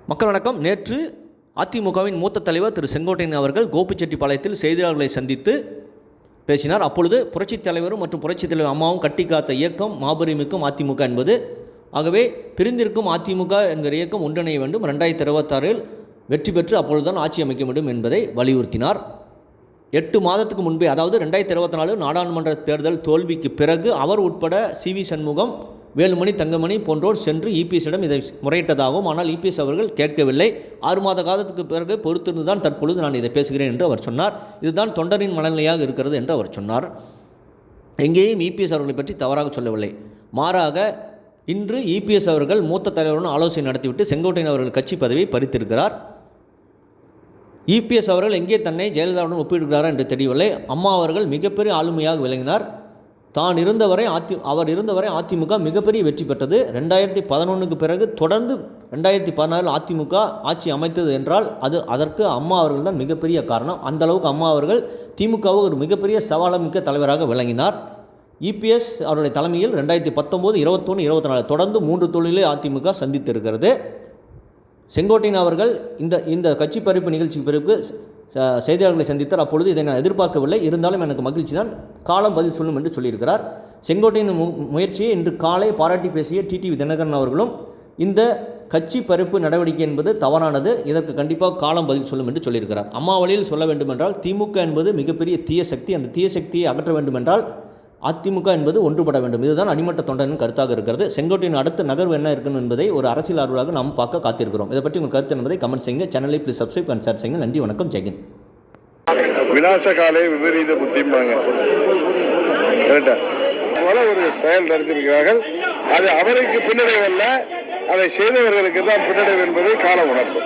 மக்கள் வணக்கம். நேற்று அதிமுகவின் மூத்த தலைவர் திரு செங்கோட்டையன் அவர்கள் கோபிச்செட்டிப்பாளையத்தில் செய்தியாளர்களை சந்தித்து பேசினார். அப்பொழுது புரட்சித் தலைவரும் மற்றும் புரட்சித் தலைவர் அம்மாவும் கட்டி காத்த இயக்கம் மாபெருமிக்கும் அதிமுக என்பது. ஆகவே பிரிந்திருக்கும் அதிமுக என்கிற இயக்கம் ஒன்றிணைய வேண்டும், 2026இல் வெற்றி பெற்று அப்பொழுதுதான் ஆட்சி அமைக்க வேண்டும் என்பதை வலியுறுத்தினார். 8 மாதத்துக்கு முன்பே, அதாவது 2024 நாடாளுமன்ற தேர்தல் தோல்விக்கு பிறகு அவர் உட்பட CV சண்முகம், வேலுமணி, தங்கமணி போன்றோர் சென்று இபிஎஸ்ஸிடம் இதை முறையிட்டதாகவும், ஆனால் இபிஎஸ் அவர்கள் கேட்கவில்லை. 6 மாத காலத்துக்கு பிறகு பொறுத்திருந்துதான் தற்பொழுது நான் இதை பேசுகிறேன் என்று அவர் சொன்னார். இதுதான் தொண்டரின் மனநிலையாக இருக்கிறது என்று அவர் சொன்னார். எங்கேயும் இபிஎஸ் அவர்களை பற்றி தவறாக சொல்லவில்லை. மாறாக இன்று இபிஎஸ் அவர்கள் மூத்த தலைவருடன் ஆலோசனை நடத்திவிட்டு செங்கோட்டையன் அவர்கள் கட்சி பதவியை பறித்திருக்கிறார். இபிஎஸ் அவர்கள் எங்கே தன்னை ஜெயலலிதாவுடன் ஒப்பிடுகிறாரா என்று தெரியவில்லை. அம்மா அவர்கள் மிகப்பெரிய ஆளுமையாக விளங்கினார். அவர் இருந்தவரை அதிமுக மிகப்பெரிய வெற்றி பெற்றது. 2011க்கு பிறகு தொடர்ந்து 2016 அதிமுக ஆட்சி அமைத்தது என்றால் அதற்கு அம்மா அவர்கள் தான் மிகப்பெரிய காரணம். அந்த அளவுக்கு அம்மா அவர்கள் திமுகவை ஒரு மிகப்பெரிய சவாலமிக்க தலைவராக விளங்கினார். இபிஎஸ் அவருடைய தலைமையில் 2019, 21, 24 தொடர்ந்து 3 தொழிலே அதிமுக சந்தித்திருக்கிறது. செங்கோட்டையன் அவர்கள் இந்த கட்சி பறிப்பு நிகழ்ச்சி பிறகு செய்தியாளர்களை சந்தித்தார். அப்பொழுது இதை நான் எதிர்பார்க்கவில்லை, இருந்தாலும் எனக்கு மகிழ்ச்சி தான், காலம் பதில் சொல்லும் என்று சொல்லியிருக்கிறார். செங்கோட்டையின் முயற்சியை இன்று காலை பாராட்டி பேசிய டிடிவி தினகரன் அவர்களும் இந்த கட்சி பறிப்பு நடவடிக்கை என்பது தவறானது, இதற்கு கண்டிப்பாக காலம் பதில் சொல்லும் என்று சொல்லியிருக்கிறார். அம்மா வழியில் சொல்ல வேண்டுமென்றால் திமுக என்பது மிகப்பெரிய தீய சக்தி, அந்த தீய சக்தியை அகற்ற வேண்டுமென்றால் அதிமுக என்பது ஒன்றுபட வேண்டும். இதுதான் அடிமட்ட தொண்டனின் கருத்தாக இருக்கிறது. செங்கோட்டையின் அடுத்த நகர்வு என்ன இருக்கணும் என்பதை ஒரு அரசியல் ஆர்வலாக நாம் பார்க்க காத்திருக்கிறோம். இதை பற்றி உங்கள் கருத்து என்பதை கமெண்ட் செய்யுங்க. சேனலை ப்ளீஸ் சப்ஸ்கிரைப் அண்ட் ஷேர் செய்யுங்க. நன்றி, வணக்கம், ஜெயஹிந்த். விநாசகாலே விபரீத புத்திம்பாங்க, ஒரு செயல் நடத்திருக்கிறார்கள். அது அவருக்கு பின்னடைவு அல்ல, அதை செய்தவர்களுக்கு தான் பின்னடைவு என்பதை காலம் உணர்த்தும்.